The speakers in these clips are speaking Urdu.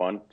5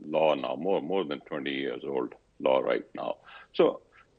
law now, more than 20 years old law right now. So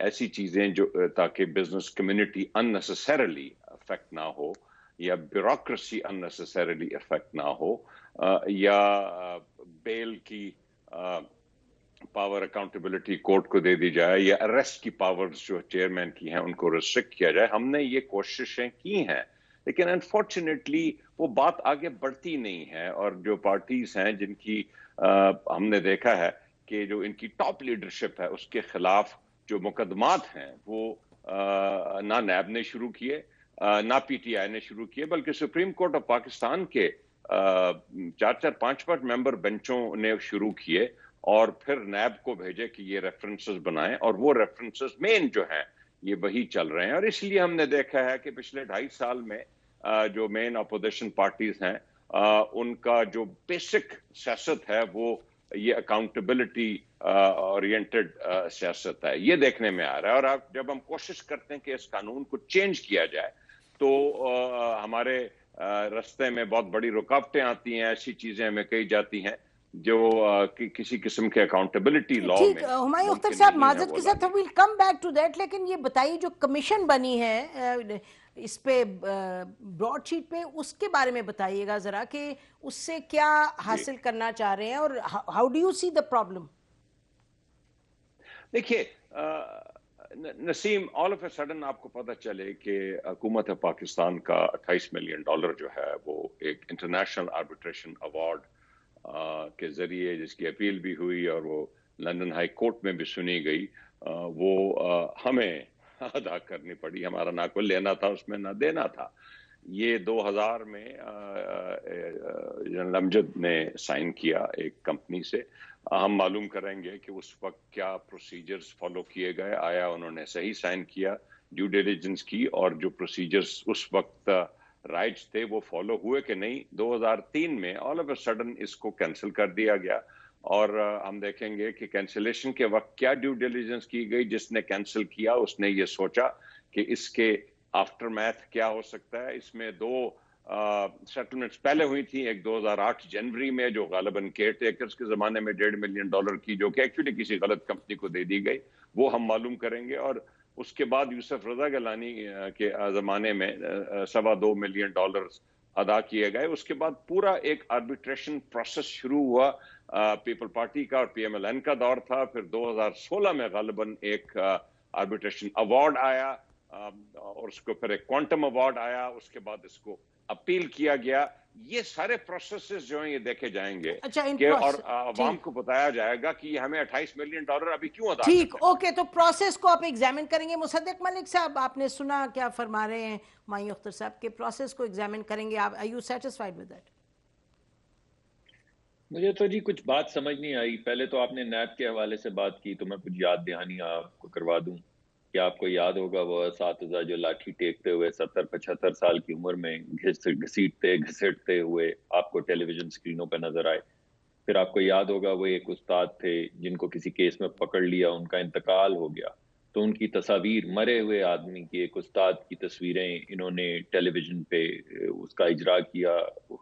ایسی چیزیں جو تاکہ بزنس کمیونٹی اننیسیسریلی افیکٹ نہ ہو یا بیوروکریسی اننیسیسریلی افیکٹ نہ ہو یا بیل کی پاور اکاؤنٹیبلٹی کورٹ کو دے دی جائے یا اریسٹ کی پاورز جو چیئرمین کی ہیں ان کو ریسٹرکٹ کیا جائے. ہم نے یہ کوششیں کی ہیں لیکن انفارچونیٹلی وہ بات آگے بڑھتی نہیں ہے, اور جو پارٹیز ہیں جن کی ہم نے دیکھا ہے کہ جو ان کی ٹاپ لیڈرشپ ہے اس کے خلاف جو مقدمات ہیں وہ نہ نیب نے شروع کیے نہ پی ٹی آئی نے شروع کیے, بلکہ سپریم کورٹ آف پاکستان کے 4-5 ممبر بینچوں نے شروع کیے اور پھر نیب کو بھیجے کہ یہ ریفرنسز بنائیں, اور وہ ریفرنسز مین جو ہیں یہ وہی چل رہے ہیں. اور اس لیے ہم نے دیکھا ہے کہ پچھلے 2.5 سال میں جو مین اپوزیشن پارٹیز ہیں ان کا جو بیسک سیاست ہے وہ یہ اکاؤنٹیبلٹی اورینٹڈ سیاست ہے, یہ دیکھنے میں آ رہا ہے. اور جب ہم کوشش کرتے ہیں کہ اس قانون کو چینج کیا جائے تو ہمارے رستے میں بہت بڑی رکاوٹیں آتی ہیں, ایسی چیزیں ہمیں کہی جاتی ہیں جو کسی قسم کے اکاؤنٹیبلٹی لا میں. ٹھیک, ہمایوں اختر صاحب معذرت کے ساتھ welcome back to that, لیکن یہ بتائیے جو کمیشن بنی ہے اس پہ براڈ شیٹ پہ, اس کے بارے میں بتائیے گا ذرا کہ اس سے کیا حاصل کرنا چاہ رہے ہیں اور how do you see the problem. دیکھیے Naseem, all of a sudden آپ کو پتہ چلے کہ حکومت پاکستان کا $28 ملین جو ہے وہ ایک انٹرنیشنل آربیٹریشن ایوارڈ کے ذریعے, جس کی اپیل بھی ہوئی اور وہ لندن ہائی کورٹ میں بھی سنی گئی, وہ ہمیں ادا کرنی پڑی. ہمارا نہ کوئی لینا تھا اس میں نہ دینا تھا. یہ 2000 میں جنرل امجد نے سائن کیا ایک کمپنی سے. ہم معلوم کریں گے کہ اس وقت کیا پروسیجرز فالو کیے گئے, آیا انہوں نے صحیح سائن کیا, ڈیو ڈیلیجنس کی, اور جو پروسیجرز اس وقت رائٹس تھے وہ فالو ہوئے کہ نہیں. 2003 میں آل آف اے سڈن اس کو کینسل کر دیا گیا, اور ہم دیکھیں گے کہ کینسلیشن کے وقت کیا ڈیو ڈیلیجنس کی گئی. جس نے کینسل کیا اس نے یہ سوچا کہ اس کے آفٹر میتھ کیا ہو سکتا ہے. اس میں 2 سیٹلمنٹس پہلے ہوئی تھیں, ایک 2008 جنوری میں جو غالباً کیئر ٹیکرز کے زمانے میں $1.5 ملین کی, جو کہ ایکچولی کسی غلط کمپنی کو دے دی گئی, وہ ہم معلوم کریں گے. اور اس کے بعد یوسف رضا گیلانی کے زمانے میں $2.25 ملین ادا کیے گئے. اس کے بعد پورا ایک آربیٹریشن پروسیس شروع ہوا. پیپل پارٹی کا اور پی ایم ایل این کا دور تھا. پھر 2016 میں غالباً ایک آربیٹریشن ایوارڈ آیا, اور اس کو پھر ایک کوانٹم ایوارڈ آیا. اس کے بعد اس کو اپیل کیا گیا. یہ سارے پروسیسز جو ہیں یہ دیکھے جائیں گے کہ اور عوام کو بتایا جائے گا کہ یہ ہمیں $28 ملین ابھی کیوں ادا کرنا ہے. ٹھیک, اوکے, تو پروسیس کو آپ ایگزامن کریں گے. مصدق ملک صاحب, آپ نے سنا کیا فرما رہے ہیں ہمایوں اختر صاحب کے پروسیس کو ایگزامن کریں گے آپ. Are you satisfied with that? مجھے تو جی کچھ بات سمجھ نہیں آئی. پہلے تو آپ نے نیب کے حوالے سے بات کی تو میں کچھ یاد دہانی آپ کو کروا دوں کہ آپ کو یاد ہوگا وہ اساتذہ جو لاٹھی ٹیکتے ہوئے 70-75 سال کی عمر میں گھسیٹتے ہوئے آپ کو ٹیلی ویژن اسکرینوں پہ نظر آئے. پھر آپ کو یاد ہوگا وہ ایک استاد تھے جن کو کسی کیس میں پکڑ لیا, ان کا انتقال ہو گیا, تو ان کی تصاویر, مرے ہوئے آدمی کی, ایک استاد کی تصویریں انہوں نے ٹیلی ویژن پہ اس کا اجرا کیا,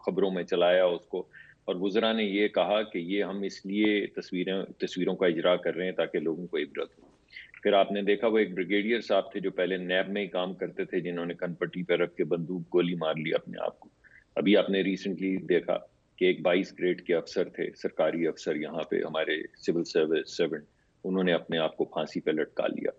خبروں میں چلایا اس کو, اور وزراء نے یہ کہا کہ یہ ہم اس لیے تصویروں کا اجرا کر رہے ہیں تاکہ لوگوں کو عبرت ہو. پھر آپ نے دیکھا وہ ایک بریگیڈیئر صاحب تھے جو پہلے نیب میں ہی کام کرتے تھے, جنہوں نے کن پٹی پہ رکھ کے بندوق گولی مار لی اپنے آپ کو. ابھی آپ نے ریسنٹلی دیکھا کہ ایک 22 گریڈ کے افسر تھے, سرکاری افسر یہاں پہ ہمارے سول سروس سرونٹ, انہوں نے اپنے آپ کو پھانسی پہ لٹکا لیا.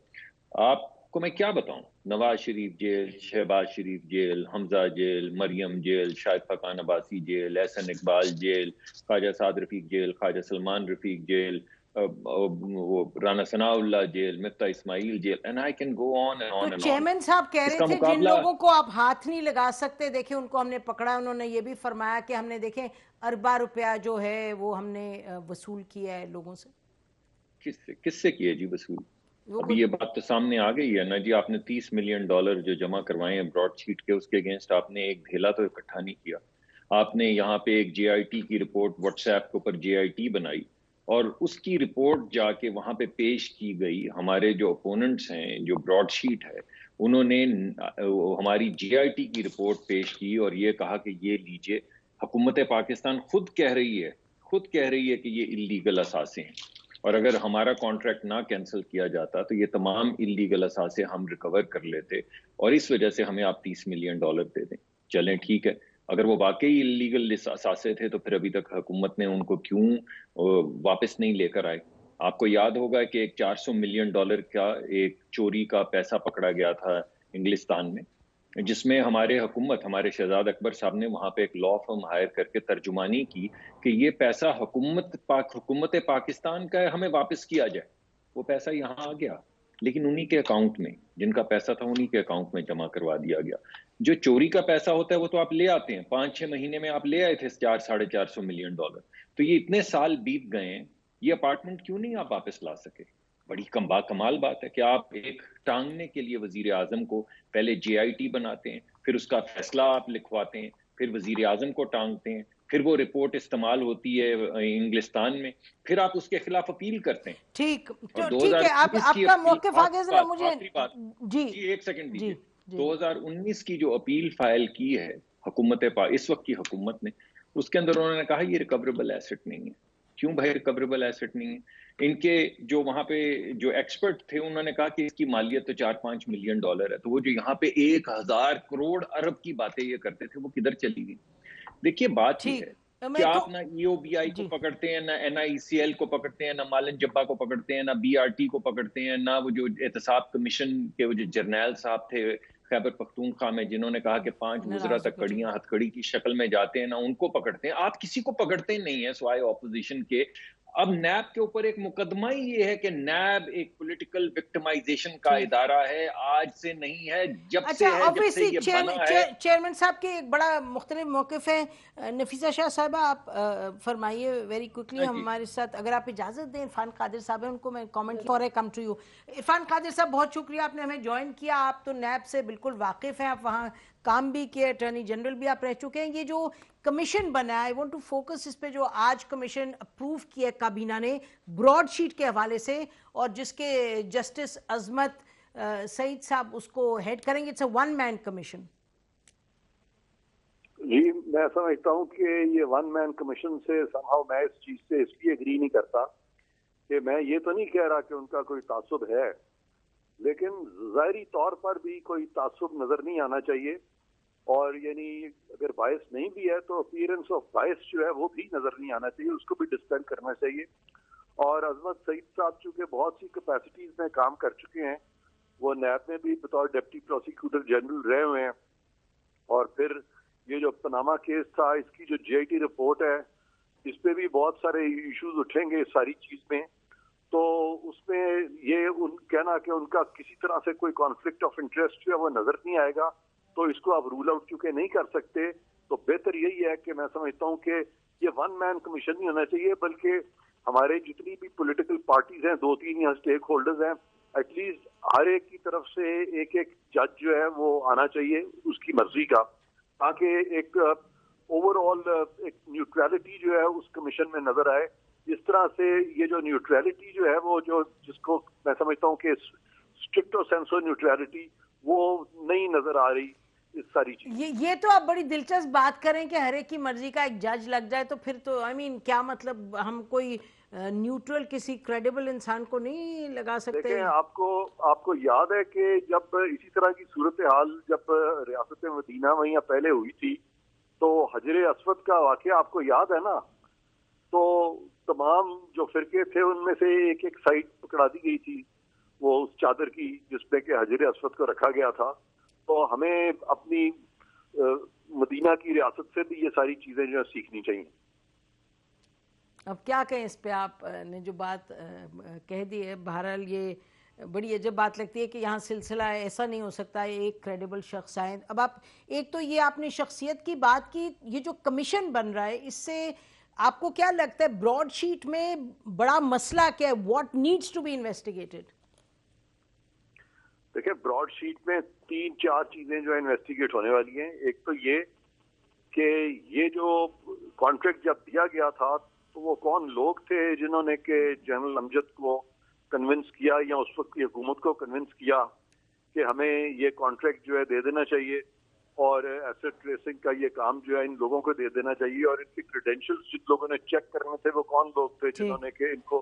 آپ کو میں کیا بتاؤں, نواز شریف جیل, شہباز شریف جیل, حمزہ جیل, مریم جیل, شاہد فقان عباسی جیل, احسن اقبال جیل, خواجہ سعد رفیق جیل, خواجہ سلمان رفیق جیل, وہ رانا ثناء اللہ jail, Miftah Ismail jail, and I can go on and on and on. تو چیئرمین صاحب کہہ رہے تھے جن لوگوں کو آپ ہاتھ نہیں لگا سکتے, دیکھیں ان کو ہم نے پکڑا. انہوں نے یہ بھی فرمایا کہ ہم نے دیکھیں ارباں روپیہ جو ہے وہ ہم نے وصول کیا ہے لوگوں سے. کس سے کیا جی وصول؟ ابھی یہ بات تو سامنے آ گئی ہے نا جی. آپ نے $30 ملین جو جمع کروائے ہیں براڈ شیٹ کے, اس کے اگینسٹ آپ نے ایک ڈھیلا تو اکٹھا نہیں کیا. آپ نے یہاں پہ ایک JIT کی رپورٹ واٹس ایپ کے اوپر JIT بنائی, اور اس کی رپورٹ جا کے وہاں پہ پیش کی گئی. ہمارے جو اپوننٹس ہیں, جو براڈ شیٹ ہے, انہوں نے ہماری JIT کی رپورٹ پیش کی اور یہ کہا کہ یہ لیجئے, حکومت پاکستان خود کہہ رہی ہے کہ یہ اللیگل اثاثے ہیں. اور اگر ہمارا کانٹریکٹ نہ کینسل کیا جاتا تو یہ تمام اللیگل اثاثے ہم ریکور کر لیتے اور اس وجہ سے ہمیں آپ $30 ملین دے دیں. چلیں ٹھیک ہے, اگر وہ واقعی اللیگل اثاثے تھے تو پھر ابھی تک حکومت نے ان کو کیوں واپس نہیں لے کر آئے؟ آپ کو یاد ہوگا کہ ایک $400 ملین کا ایک چوری کا پیسہ پکڑا گیا تھا انگلستان میں, جس میں ہمارے شہزاد اکبر صاحب نے وہاں پہ ایک لا فرم ہائر کر کے ترجمانی کی کہ یہ پیسہ حکومت پاکستان کا ہے, ہمیں واپس کیا جائے. وہ پیسہ یہاں آ گیا, لیکن انہی کے اکاؤنٹ میں, جن کا پیسہ تھا انہی کے اکاؤنٹ میں جمع کروا دیا گیا. جو چوری کا پیسہ ہوتا ہے وہ تو آپ لے آتے ہیں, 5-6 مہینے میں آپ لے آئے تھے $400 ملین. تو یہ اتنے سال بیت گئے ہیں, یہ اپارٹمنٹ کیوں نہیں آپ واپس لا سکے؟ بڑی کمال بات ہے کہ آپ ایک ٹانگنے کے لیے وزیر اعظم کو پہلے JIT بناتے ہیں, پھر اس کا فیصلہ آپ لکھواتے ہیں, پھر وزیر اعظم کو ٹانگتے ہیں, پھر وہ رپورٹ استعمال ہوتی ہے انگلستان میں, پھر آپ اس کے خلاف اپیل کرتے ہیں. ٹھیک ہے, آپ کا موقف آگے ذرا مجھے جی ایک سیکنڈ دیجیے. 2019 کی جو اپیل فائل کی ہے حکومت اس وقت کی حکومت نے, اس کے اندر انہوں نے کہا یہ ریکوریبل ایسٹ نہیں ہے. کیوں بھائی ریکوریبل ایسٹ نہیں ہے؟ ان کے جو وہاں پہ جو ایکسپرٹ تھے انہوں نے کہا کہ اس کی مالیت تو $4-5 ملین ہے. تو وہ جو یہاں پہ 1000 کروڑ ارب کی باتیں یہ کرتے تھے وہ کدھر چلی گئی؟ دیکھیے بات یہ ہے کہ آپ نہ EOBI کو پکڑتے ہیں, نہ NIECL کو پکڑتے ہیں, نہ مالن جبا کو پکڑتے ہیں, نہ BRT کو پکڑتے ہیں, نہ وہ جو احتساب کمیشن کے وہ جو جرنیل صاحب تھے خیبر پختونخوا میں جنہوں نے کہا کہ 5 مضرہ تک کڑیاں ہتھکڑی کی شکل میں جاتے ہیں, نہ ان کو پکڑتے ہیں. آپ کسی کو پکڑتے نہیں ہیں سوائے اپوزیشن کے. اب نیب کے اوپر ایک مقدمہ ہی یہ ہے کہ نیب ایک پولیٹیکل وکٹمائزیشن کا ادارہ ہے, آج سے نہیں ہے, جب سے ہے, جب سے یہ بنا ہے. چیئرمین صاحب کے ایک بڑا مختلف موقف ہے. نفیسہ شاہ صاحبہ آپ فرمائیے ویری کوئکلی ہمارے ساتھ, اگر آپ اجازت دیں. عرفان قادر صاحب ہیں, ان کو میں comment for a come to you. Irfan Qadir صاحب بہت شکریہ, آپ نے ہمیں جوائن کیا. آپ تو نیب سے بالکل واقف ہیں, آپ وہاں کام بھی کیے, اٹارنی جنرل بھی آپ رہ چکے ہیں. یہ جو کمیشن بنا ہے, آئی وانٹ ٹو فوکس اس پہ, جو آج کمیشن اپروو کیا ہے کابینہ نے براڈ شیٹ کے حوالے سے, اور جس کے جسٹس عظمت سعید صاحب اس کو ہیڈ کریں گے. It's a one man commission. جی میں سمجھتا ہوں کہ یہ ون مین کمیشن سے somehow میں اس چیز سے اس لیے اگری نہیں کرتا کہ میں یہ تو نہیں کہہ رہا کہ ان کا کوئی تعصب ہے, لیکن ظاہری طور پر بھی کوئی تعصب نظر نہیں آنا چاہیے. اور یعنی اگر باعث نہیں بھی ہے تو اپیئرنس آف باعث جو ہے وہ بھی نظر نہیں آنا چاہیے, اس کو بھی ڈسپینڈ کرنا چاہیے. اور عظمت سعید صاحب چونکہ بہت سی کیپیسٹیز میں کام کر چکے ہیں, وہ نیب میں بھی بطور ڈپٹی پروسیکیوٹر جنرل رہے ہوئے ہیں, اور پھر یہ جو پناما کیس تھا اس کی جو JIT رپورٹ ہے اس پہ بھی بہت سارے ایشوز اٹھیں گے اس ساری چیز میں. تو اس میں یہ کہنا کہ ان کا کسی طرح سے کوئی کانفلکٹ آف انٹرسٹ جو ہے وہ نظر نہیں آئے گا, تو اس کو آپ رول آؤٹ چونکہ نہیں کر سکتے, تو بہتر یہی ہے کہ میں سمجھتا ہوں کہ یہ ون مین کمیشن نہیں ہونا چاہیے, بلکہ ہمارے جتنی بھی پولیٹیکل پارٹیز ہیں, 2-3 یہاں اسٹیک ہولڈرز ہیں, ایٹ لیسٹ ہر ایک کی طرف سے ایک جج جو ہے وہ آنا چاہیے اس کی مرضی کا, تاکہ ایک اوور آل ایک نیوٹرلٹی جو ہے اس کمیشن میں نظر آئے. اس طرح سے یہ جو نیوٹرلٹی جو ہے وہ جس کو میں سمجھتا ہوں کہ اسٹرکٹ اور سینس آف نیوٹرلٹی وہ نہیں نظر آ رہی اس ساری چیز. یہ تو آپ بڑی دلچسپ بات کریں کہ ہر ایک کی مرضی کا ایک جج لگ جائے, تو پھر تو کیا مطلب, ہم کوئی نیوٹرل کسی کریڈیبل انسان کو نہیں لگا سکتے. دیکھیں آپ کو یاد ہے کہ جب اسی طرح کی صورتحال جب ریاست مدینہ میں یا پہلے ہوئی تھی تو حجر اسود کا واقعہ آپ کو یاد ہے نا, تو تمام جو فرقے تھے ان میں سے ایک سائٹ پکڑا دی گئی تھی وہ اس چادر کی جس پہ کہ حجر اسود کو رکھا گیا تھا. تو ہمیں اپنی مدینہ کی ریاست سے بھی یہ ساری چیزیں جو ہے سیکھنی چاہیے. اب کیا کہیں اس پہ, آپ نے جو بات کہہ دی ہے, بہرحال یہ بڑی عجب بات لگتی ہے کہ یہاں سلسلہ ایسا نہیں ہو سکتا ایک کریڈیبل شخص آئیں. اب آپ ایک تو یہ آپ نے شخصیت کی بات کی, یہ جو کمیشن بن رہا ہے اس سے آپ کو کیا لگتا ہے براڈ شیٹ میں بڑا مسئلہ کیا ہے, what needs to be investigated? دیکھیں براڈ شیٹ میں 3-4 چیزیں جو انویسٹیگیٹ ہونے والی ہیں. ایک تو یہ کہ یہ جو کانٹریکٹ جب دیا گیا تھا تو وہ کون لوگ تھے جنہوں نے کہ جنرل امجد کو کنونس کیا یا اس وقت کی حکومت کو کنونس کیا کہ ہمیں یہ کانٹریکٹ جو ہے دے دینا چاہیے, اور ایسٹ ٹریسنگ کا یہ کام جو ہے ان لوگوں کو دے دینا چاہیے, اور ان کی کریڈینشلز جن لوگوں نے چیک کرنے تھے وہ کون لوگ تھے جنہوں نے کہ ان کو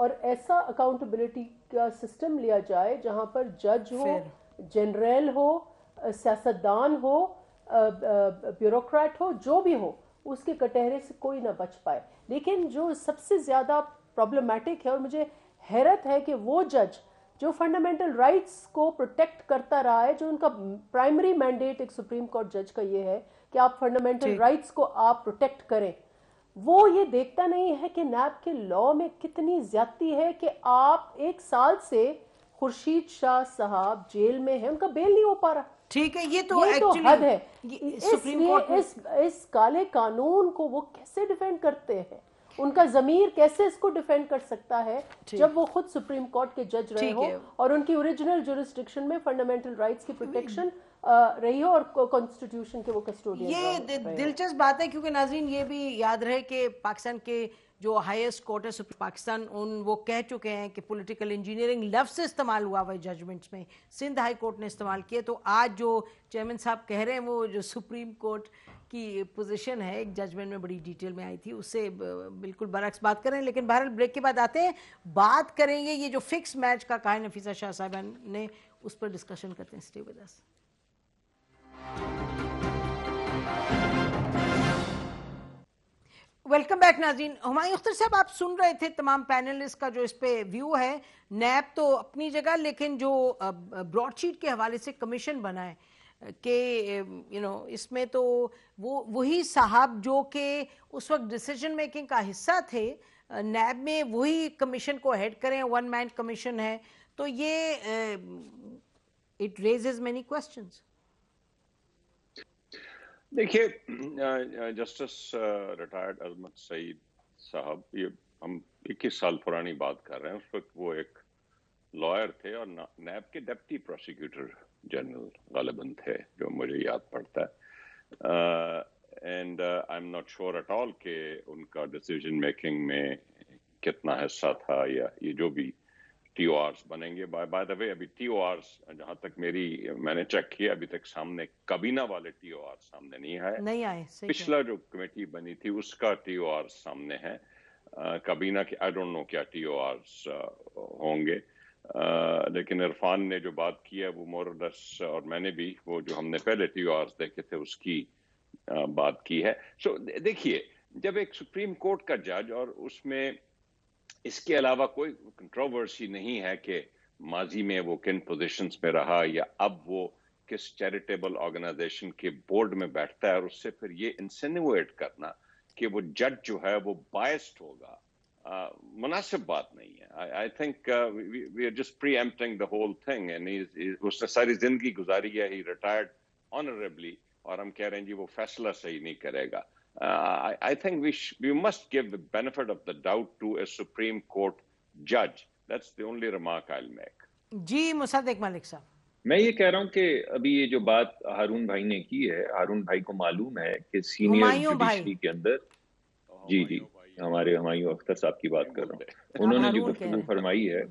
اور ایسا اکاؤنٹیبلٹی کا سسٹم لیا جائے جہاں پر جج ہو, جنرل ہو, سیاستدان ہو, بیوروکریٹ ہو, جو بھی ہو, اس کے کٹہرے سے کوئی نہ بچ پائے. لیکن جو سب سے زیادہ پرابلمٹک ہے, اور مجھے حیرت ہے کہ وہ جج جو فنڈامنٹل رائٹس کو پروٹیکٹ کرتا رہا ہے, جو ان کا پرائمری مینڈیٹ ایک سپریم کورٹ جج کا یہ ہے کہ آپ فنڈامنٹل رائٹس کو آپ پروٹیکٹ کریں, وہ یہ دیکھتا نہیں ہے کہ نیب کے لا میں کتنی زیادتی ہے کہ آپ 1 سال سے خورشید شاہ صاحب جیل میں ہیں, ان کا بیل نہیں ہو پا رہا. ٹھیک ہے, یہ تو حد ہے. سپریم کورٹ اس کالے قانون کو وہ کیسے ڈیفینڈ کرتے ہیں, ان کا ضمیر کیسے اس کو ڈیفینڈ کر سکتا ہے جب وہ خود سپریم کورٹ کے جج رہے ہو اور ان کی اوریجنل جورسڈکشن میں فنڈامنٹل رائٹس کی پروٹیکشن رہی ہو اور کانسٹیٹیوشن کے وہ کسٹوڈین. یہ دلچسپ بات ہے, کیونکہ ناظرین یہ بھی یاد رہے کہ پاکستان کے جو ہائیسٹ کورٹ ہے پاکستان, وہ کہہ چکے ہیں کہ پولیٹیکل انجینئرنگ لفظ سے استعمال ہوا ہوا ہے ججمنٹس میں, سندھ ہائی کورٹ نے استعمال کیے. تو آج جو چیئرمین صاحب کہہ رہے ہیں وہ جو سپریم کورٹ کی پوزیشن ہے ایک ججمنٹ میں بڑی ڈیٹیل میں آئی تھی, اس سے بالکل برعکس بات کر رہے ہیں. لیکن بہرحال بریک کے بعد آتے ہیں, بات کریں گے یہ جو فکس میچ کا کہا ہے نفیسہ شاہ صاحبہ نے, اس پر ڈسکشن کرتے ہیں. Stay with us. Welcome back ناظرین. ہمایوں اختر صاحب, آپ سن رہے تھے تمام پینلسٹ کا جو اس پہ ویو ہے. نیب تو اپنی جگہ, لیکن جو براڈ شیٹ کے حوالے سے کمیشن بنا ہے کہ اس میں تو وہی صاحب جو کہ اس وقت ڈیسیجن میکنگ کا حصہ تھے نیب میں, وہی کمیشن کو ہیڈ کریں, 1 مین کمیشن ہے. تو یہ اٹ ریزز مینی کوسچنز. دیکھیے, جسٹس ریٹائرڈ عظمت سعید صاحب, یہ ہم 21 سال پرانی بات کر رہے ہیں, اس وقت وہ ایک لائر تھے اور نیب کے ڈپٹی پروسیکیوٹر جنرل غالباً تھے, جو مجھے یاد پڑتا ہے. And I am not sure at all کہ ان کا ڈیسیجن میکنگ میں کتنا حصہ تھا, یا یہ جو بھی ٹی او آرز بنیں گے. بائی دا وے, ابھی ٹی او آرز جہاں تک میں نے چیک کیا, ابھی تک سامنے کابینہ والے ٹی او آر سامنے نہیں آئے. پچھلا جو کمیٹی بنی تھی اس کا ٹی او آر سامنے ہے. کابینہ کے آئی ڈونٹ نو کیا ٹی او آرز ہوں گے, لیکن عرفان نے جو بات کی ہے وہ مورلس, اور میں نے بھی وہ جو ہم نے پہلے ٹی او آرز دیکھے تھے اس کی بات کی ہے. سو دیکھیے, جب ایک سپریم کورٹ کا جج, اور اس میں اس کے علاوہ کوئی کنٹروورسی نہیں ہے کہ ماضی میں وہ کن پوزیشنز میں رہا, یا اب وہ کس چیریٹیبل آرگنائزیشن کے بورڈ میں بیٹھتا ہے, اور اس سے پھر یہ انسینویٹ کرنا کہ وہ جج جو ہے وہ بائسڈ ہوگا, مناسب بات نہیں ہے. I think we are just preempting the whole thing. اس نے ساری زندگی گزاری ہے, ہی ریٹائرڈ آنریبلی, اور ہم کہہ رہے ہیں جی وہ فیصلہ صحیح نہیں کرے گا. I think we must give the benefit of the doubt to a Supreme Court judge. That's the only remark I'll make. جی مصدق ملک صاحب, میں یہ کہہ رہا ہوں کہ ابھی یہ جو بات ہارون بھائی نے کی ہے, ہارون بھائی کو معلوم ہے کہ سینئر جوڈیشری کے اندر, جی ہمارے ہمایوں اختر صاحب کی بات کر رہا ہوں, انہوں نے جو گفتگو فرمائی ہے,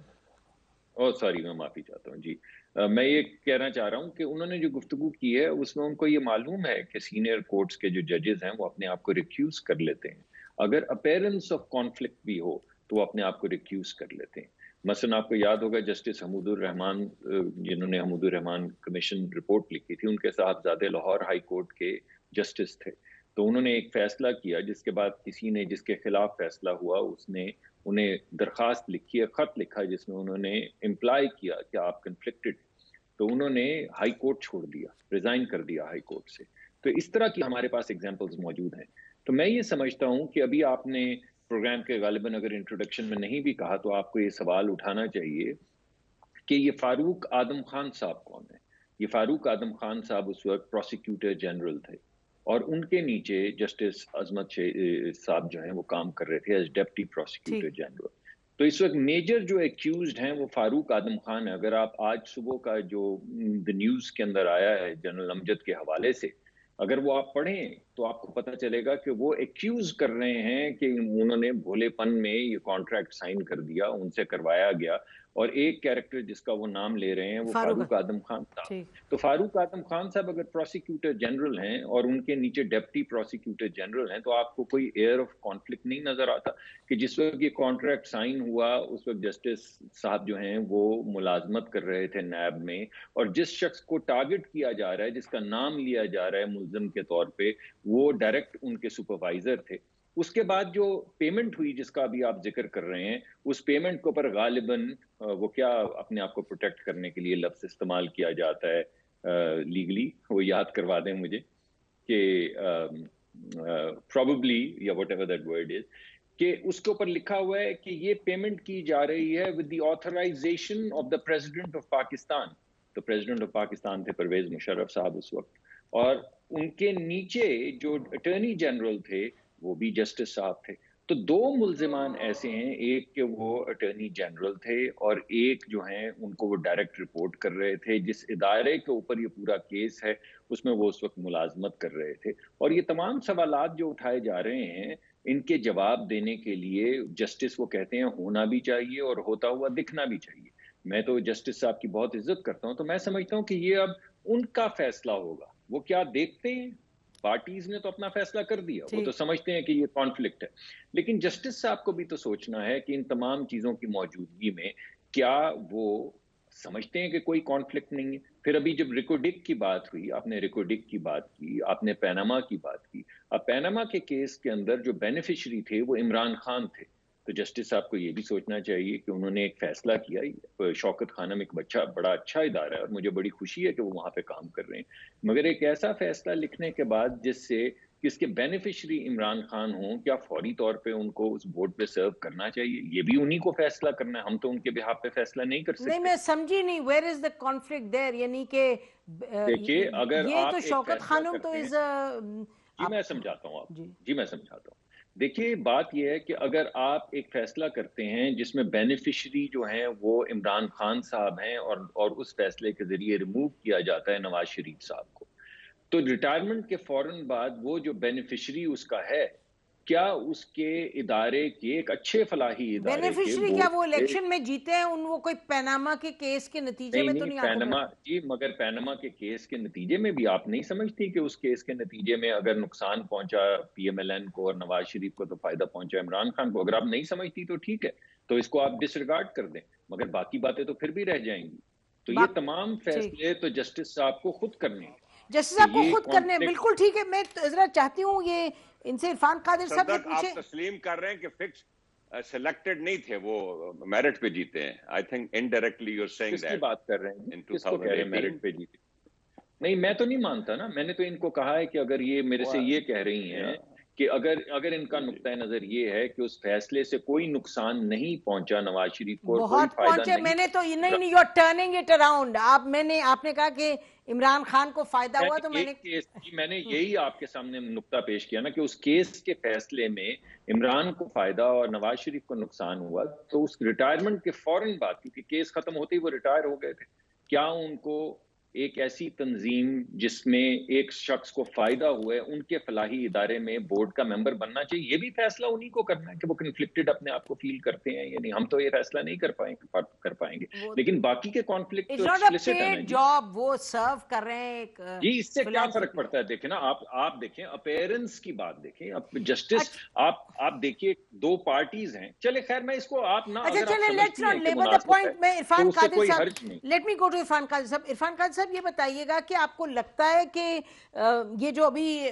سوری میں معافی چاہتا ہوں جی, میں یہ کہنا چاہ رہا ہوں کہ انہوں نے جو گفتگو کی ہے اس میں ان کو یہ معلوم ہے کہ سینئر کورٹس کے جو ججز ہیں وہ اپنے آپ کو ریکیوز کر لیتے ہیں. اگر اپیرنس آف کانفلکٹ بھی ہو تو وہ اپنے آپ کو ریکیوز کر لیتے ہیں. مثلا آپ کو یاد ہوگا جسٹس حمود الرحمان, جنہوں نے حمود الرحمان کمیشن رپورٹ لکھی تھی, ان کے صاحبزادے لاہور ہائی کورٹ کے جسٹس تھے. تو انہوں نے ایک فیصلہ کیا, جس کے بعد کسی نے, جس کے خلاف فیصلہ ہوا, اس نے انہیں درخواست لکھی ہے, خط لکھا, جس میں انہوں نے امپلائی کیا کہ آپ کنفلکٹڈ. تو انہوں نے ہائی کورٹ چھوڑ دیا, ریزائن کر دیا ہائی کورٹ سے. تو اس طرح کی ہمارے پاس ایگزامپلز موجود ہیں. تو میں یہ سمجھتا ہوں کہ ابھی آپ نے پروگرام کے غالباً اگر انٹروڈکشن میں نہیں بھی کہا تو آپ کو یہ سوال اٹھانا چاہیے کہ یہ فاروق آدم خان صاحب کون ہے. یہ فاروق آدم خان صاحب اس وقت پروسیکیوٹر جنرل تھے, اور ان کے نیچے جسٹس عظمت صاحب جو ہیں وہ کام کر رہے تھے ایز ڈپٹی پروسیکیوٹر جنرل. تو اس وقت میجر جو ایکیوزڈ ہیں وہ فاروق آدم خان ہے. اگر آپ آج صبح کا جو دی نیوز کے اندر آیا ہے جنرل امجد کے حوالے سے, اگر وہ آپ پڑھیں تو آپ کو پتہ چلے گا کہ وہ ایکیوز کر رہے ہیں کہ انہوں نے بھولے پن میں یہ کانٹریکٹ سائن کر دیا, ان سے کروایا گیا, اور ایک کیریکٹر جس کا وہ نام لے رہے ہیں وہ فاروق اعظم خان صاحب. تو فاروق اعظم خان صاحب اگر پروسیکیوٹر جنرل ہیں اور ان کے نیچے ڈپٹی پروسیکیوٹر جنرل ہیں تو آپ کو کوئی ایئر آف کانفلکٹ نہیں نظر آتا کہ جس وقت یہ کانٹریکٹ سائن ہوا اس وقت جسٹس صاحب جو ہیں وہ ملازمت کر رہے تھے نیب میں, اور جس شخص کو ٹارگٹ کیا جا رہا ہے, جس کا نام لیا جا رہا ہے ملزم کے طور پہ, وہ ڈائریکٹ ان کے سپروائزر تھے. اس کے بعد جو پیمنٹ ہوئی جس کا ابھی آپ ذکر کر رہے ہیں, اس پیمنٹ کے اوپر غالباً وہ کیا اپنے آپ کو پروٹیکٹ کرنے کے لیے لفظ استعمال کیا جاتا ہے لیگلی, وہ یاد کروا دیں مجھے, کہ probably یا what ever that word is, کہ اس کے اوپر لکھا ہوا ہے کہ یہ پیمنٹ کی جا رہی ہے with the authorization of the president of Pakistan. تو پریزیڈنٹ آف پاکستان تھے پرویز مشرف صاحب اس وقت, اور ان کے نیچے جو اٹارنی جنرل تھے وہ بھی جسٹس صاحب تھے. تو دو ملزمان ایسے ہیں, ایک کہ وہ اٹارنی جنرل تھے اور ایک جو ہیں ان کو وہ ڈائریکٹ رپورٹ کر رہے تھے. جس ادارے کے اوپر یہ پورا کیس ہے اس میں وہ اس وقت ملازمت کر رہے تھے. اور یہ تمام سوالات جو اٹھائے جا رہے ہیں ان کے جواب دینے کے لیے جسٹس وہ کہتے ہیں ہونا بھی چاہیے اور ہوتا ہوا دکھنا بھی چاہیے. میں تو جسٹس صاحب کی بہت عزت کرتا ہوں, تو میں سمجھتا ہوں کہ یہ اب ان کا فیصلہ ہوگا. وہ کیا دیکھتے ہیں, پارٹیز نے تو اپنا فیصلہ کر دیا, وہ تو سمجھتے ہیں کہ یہ کانفلکٹ ہے, لیکن جسٹس صاحب کو بھی تو سوچنا ہے کہ ان تمام چیزوں کی موجودگی میں کیا وہ سمجھتے ہیں کہ کوئی کانفلکٹ نہیں ہے. پھر ابھی جب ریکوڈک کی بات ہوئی, آپ نے ریکوڈک کی بات کی, آپ نے پیناما کی بات کی. اب پیناما کے کیس کے اندر جو بینیفیشری تھے وہ عمران خان تھے, تو جسٹس صاحب کو یہ بھی سوچنا چاہیے کہ انہوں نے ایک فیصلہ کیا. شوکت خانم ایک بڑا اچھا ادارہ ہے اور مجھے بڑی خوشی ہے کہ وہ وہاں پہ کام کر رہے ہیں, مگر ایک ایسا فیصلہ لکھنے کے بعد جس سے کس کے بینیفیشری عمران خان ہوں, کیا فوری طور پہ ان کو اس بورڈ پہ سرو کرنا چاہیے؟ یہ بھی انہی کو فیصلہ کرنا ہے, ہم تو ان کے بہاف پہ فیصلہ نہیں کر سکتے. نہیں, میں سمجھی نہیں, ویئر از دا کانفلکٹ دیر, یعنی کہ دیکھیے اگر یہ آپ تو شوکت خانم تو از جی میں سمجھاتا ہوں آپ, جی میں سمجھاتا ہوں. دیکھیے بات یہ ہے کہ اگر آپ ایک فیصلہ کرتے ہیں جس میں بینیفیشری جو ہیں وہ عمران خان صاحب ہیں اور اس فیصلے کے ذریعے ریموو کیا جاتا ہے نواز شریف صاحب کو, تو ریٹائرمنٹ کے فوراً بعد وہ جو بینیفیشری اس کا ہے, کیا اس کے ادارے کے ایک اچھے فلاحی ادارے کے بینیفیشری کیا وہ الیکشن میں جیتے ہیں, ان وہ کوئی پیناما کے کیس کے نتیجے میں تو نہیں پیناما, جی مگر پیناما کے کیس کے نتیجے میں بھی آپ نہیں سمجھتی کہ اس کیس کے نتیجے میں اگر نقصان پہنچا پی ایم ایل این کو اور نواز شریف کو تو فائدہ پہنچا عمران خان کو. اگر آپ نہیں سمجھتی تو ٹھیک ہے, تو اس کو آپ ڈس ریگارڈ کر دیں, مگر باقی باتیں تو پھر بھی رہ جائیں گی. تو یہ تمام فیصلے تو جسٹس صاحب کو خود کرنے ہیں, جسٹس صاحب کو خود کرنے ہیں. بالکل ٹھیک ہے, میں ذرا چاہتی ہوں یہ ان سے عرفان قادر صاحب یہ پوچھیں. آپ تسلیم کر رہے ہیں کہ فکس سلیکٹڈ نہیں تھے, وہ میرٹ پہ جیتے ہیں. I think indirectly you are seeing that. کس کی بات کر رہے ہیں, کس کو کہہ رہے ہیں میرٹ پہ جیتے؟ نہیں, میں تو نہیں مانتا نا. میں نے تو ان کو کہا ہے کہ اگر یہ میرے سے یہ کہہ رہی ہیں کہ اگر ان کا نقطہ نظر یہ ہے کہ اس فیصلے سے کوئی نقصان نہیں پہنچا نواز شریف کو, بہت پہنچے, میں نے تو نہیں, you are turning it around. آپ نے کہا کہ عمران خان کو فائدہ ہوا, تو میں نے یہی آپ کے سامنے نقطہ پیش کیا نا کہ اس کیس کے فیصلے میں عمران کو فائدہ اور نواز شریف کو نقصان ہوا. تو اس ریٹائرمنٹ کے فوراً بعد, کیونکہ کیس ختم ہوتے ہی وہ ریٹائر ہو گئے تھے, کیا ان کو ایک ایسی تنظیم جس میں ایک شخص کو فائدہ ہوا ہے ان کے فلاحی ادارے میں بورڈ کا ممبر بننا چاہیے؟ یہ بھی فیصلہ انہی کو کرنا ہے کہ وہ کنفلکٹڈ اپنے آپ کو فیل کرتے ہیں یا نہیں. ہم تو یہ فیصلہ نہیں کر پائیں گے, لیکن باقی کے کانفلکٹ تو ایکسپلسٹ ہے نا جاب وہ سرو کر رہے ہیں. جی اس سے کیا فرق پڑتا ہے؟ دیکھیں نا آپ دیکھیں اپیرنس کی بات دیکھیں. اب جسٹس آپ دیکھیے دو پارٹیز ہیں, چلے خیر میں اس کو آپ نہ let me go to Irfan Qadir صاحب. عرفان قادر صاحب یہ بتائیے گا کہ آپ کو لگتا ہے کہ یہ جو ابھی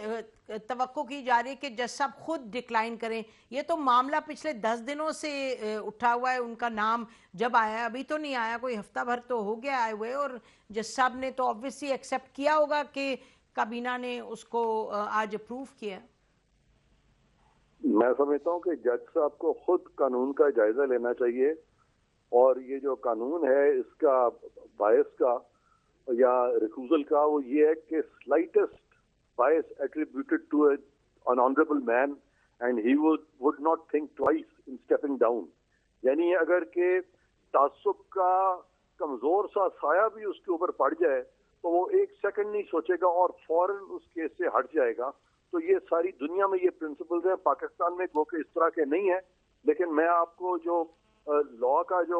توقع کی جا رہی ہے کہ جج صاحب خود ڈکلائن کریں, یہ تو معاملہ پچھلے 10 دنوں سے اٹھا ہوا ہے, ان کا نام جب آیا, ابھی تو نہیں آیا, کوئی ہفتہ بھر تو ہو گیا آئے ہوئے, اور جج صاحب نے تو obviously ایکسیپٹ کیا ہوگا کہ کابینہ نے اس کو آج اپروو کیا. میں سمجھتا ہوں کہ جج صاحب کو خود قانون کا جائزہ لینا چاہیے, اور یہ جو قانون ہے اس کا باعث کا یا ریفیوزل کا وہ یہ ہے کہ slightest bias attributed to an honorable man and he would not think twice in stepping down. یعنی اگر کہ تعصب کا کمزور سا سایہ بھی اس کے اوپر پڑ جائے تو وہ ایک سیکنڈ نہیں سوچے گا اور فوراً اس کیس سے ہٹ جائے گا. تو یہ ساری دنیا میں یہ پرنسپلز ہیں, پاکستان میں گو کہ اس طرح کے نہیں ہیں, لیکن میں آپ کو جو لا کا جو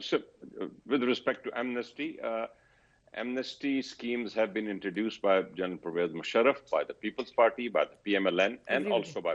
So, with respect to amnesty, amnesty schemes have been introduced by General Pervez Musharraf, by the People's Party, by the PMLN, and also by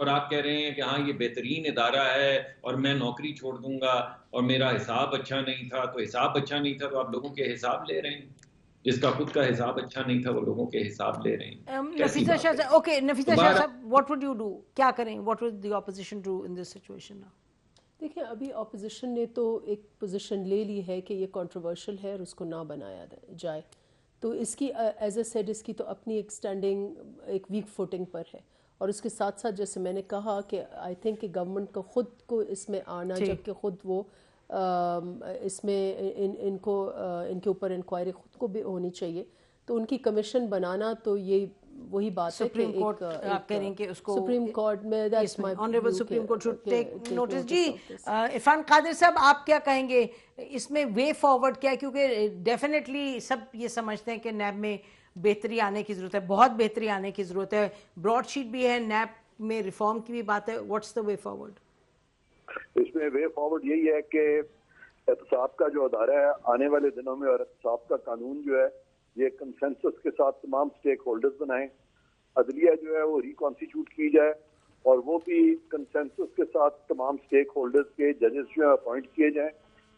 اور آپ کہہ رہے ہیں کہ ہاں یہ بہترین ادارہ ہے اور میں نوکری چھوڑ دوں گا اور میرا حساب اچھا نہیں تھا. تو حساب اچھا نہیں تھا تو آپ لوگوں کے حساب لے رہے ہیں. جس کا خود کا حساب اچھا نہیں تھا وہ لوگوں کے حساب لے رہے ہیں. نفیسہ شاہ صاحب, اوکے نفیسہ شاہ صاحب, what would you do, کیا کریں, what would the opposition do in this situation now? دیکھیں ابھی اپوزیشن نے تو ایک پوزیشن لے لی ہے کہ یہ کنٹروورشل ہے اور اس کو نہ بنایا جائے. تو اس کی ایز اے سیڈ اس کی تو اپنی ایک اسٹینڈنگ ایک ویک فوٹنگ پر ہے. اور اس کے ساتھ ساتھ جیسے میں نے کہا کہ آئی تھنک کہ گورنمنٹ کو خود کو اس میں آنا, جب کہ خود وہ اس میں ان کے اوپر انکوائری خود کو بھی ہونی چاہیے. تو ان کی کمیشن بنانا تو یہ وہی بات ہے کہ سپریم کورٹ آپ کہہ رہے ہیں کہ اس کو سپریم کورٹ میں honourable supreme court should take notice. جی عرفان قادر صاحب آپ کیا کہیں گے اس میں وے فارورڈ کیا ہے, کیونکہ ڈیفینیٹلی سب یہ سمجھتے ہیں کہ نیب میں بہتری آنے کی ضرورت ہے, بہت بہتری آنے کی ضرورت ہے, براڈ شیٹ بھی ہے, نیب میں ریفارم کی بھی بات ہے. What's the way forward? اس میں وے فارورڈ یہی ہے کہ احتساب کا جو ادارہ ہے آنے والے دنوں میں, اور احتساب کا قانون جو ہے یہ کنسنسس کے ساتھ تمام سٹیک ہولڈرز بنائیں. عدلیہ جو ہے وہ ریکانسٹیٹیوٹ کی جائے اور وہ بھی کنسنسس کے ساتھ تمام سٹیک ہولڈرز کے ججز جو ہیں اپوائنٹ کیے جائیں.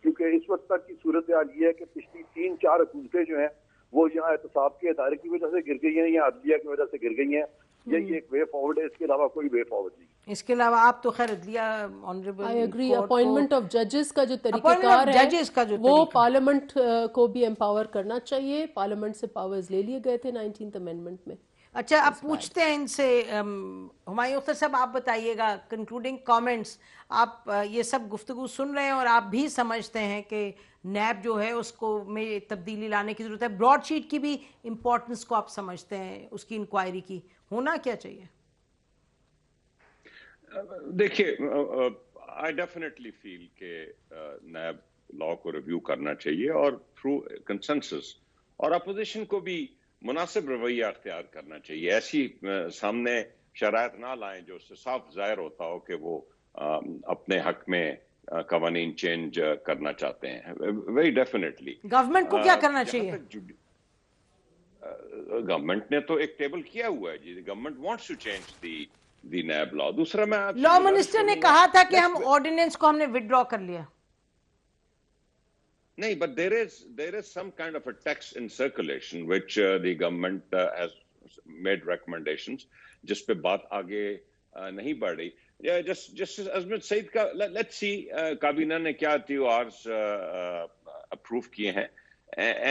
کیونکہ اس وقت تک کی صورتحال یہ ہے کہ پچھلی 3-4 حکومتیں جو ہیں وہ یہاں احتساب کے ادارے کی وجہ سے گر گئی ہیں یا عدلیہ کی وجہ سے گر گئی ہیں. یہی ایک وے فارورڈ ہے, اس کے علاوہ کوئی وے فارورڈ نہیں. اس کے علاوہ آپ تو خیر عدلیہ honourable I agree appointment of ججز کا جو طریقہ کار ہے وہ پارلیمنٹ کو بھی امپاور کرنا چاہیے. پارلیمنٹ سے پاورز لے لیے گئے تھے 19th امینڈمنٹ میں. اچھا اب پوچھتے ہیں ان سے, ہمایوں اختر صاحب آپ بتائیے گا کنکلوڈنگ کامنٹس. آپ یہ سب گفتگو سن رہے ہیں اور آپ بھی سمجھتے ہیں کہ نیب جو ہے اس کو میں تبدیلی لانے کی ضرورت ہے, براڈ شیٹ کی بھی امپورٹنس کو آپ سمجھتے ہیں, اس کی انکوائری کی ہونا کیا چاہیے؟ دیکھیے آئی ڈیفینیٹلی فیل کہ نیب لا کو ریویو کرنا چاہیے اور تھرو کنسنسس, اور اپوزیشن کو بھی مناسب رویہ اختیار کرنا چاہیے. ایسی سامنے شرائط نہ لائیں جو اس سے صاف ظاہر ہوتا ہو کہ وہ اپنے حق میں قوانین چینج کرنا چاہتے ہیں. ویری ڈیفینیٹلی گورنمنٹ کو کیا کرنا چاہیے؟ گورنمنٹ نے تو ایک ٹیبل کیا ہوا ہے جی, government wants to change the NAB law. دوسرا میں لا منسٹر نے کہا تھا کہ ہم آرڈیننس کو ہم نے وڈرا کر لیا. نہیں, but there is some kind of a text in circulation which the government has made recommendations جس پہ بات آگے نہیں بڑھ رہی. Justice Azmat Saeed کا let's see کابینہ نے کیا TORs اپروو کیے ہیں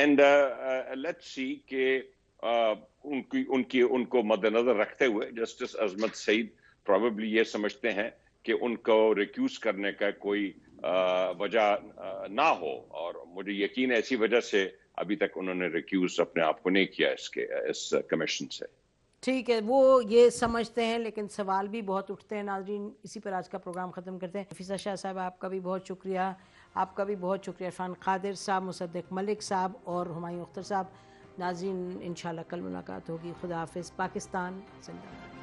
and let's see کہ ان کو مد نظر رکھتے ہوئے جسٹس عظمت سعید پروبیبلی یہ سمجھتے ہیں کہ ان کو ریکیوز کرنے کا کوئی وجہ نہ ہو, اور مجھے یقین ہے ایسی وجہ سے ابھی تک انہوں نے ریکیوز اپنے آپ کو نہیں کیا اس کمیشن سے. ٹھیک ہے, وہ یہ سمجھتے ہیں لیکن سوال بھی بہت اٹھتے ہیں. ناظرین اسی پر آج کا پروگرام ختم کرتے ہیں. نفیسہ شاہ صاحب آپ کا بھی بہت شکریہ, آپ کا بھی بہت شکریہ. عرفان قادر صاحب, مصدق ملک صاحب اور ہمایوں اختر صاحب. ناظرین انشاءاللہ کل ملاقات ہوگی. خدا حافظ. پاکستان زندہ باد.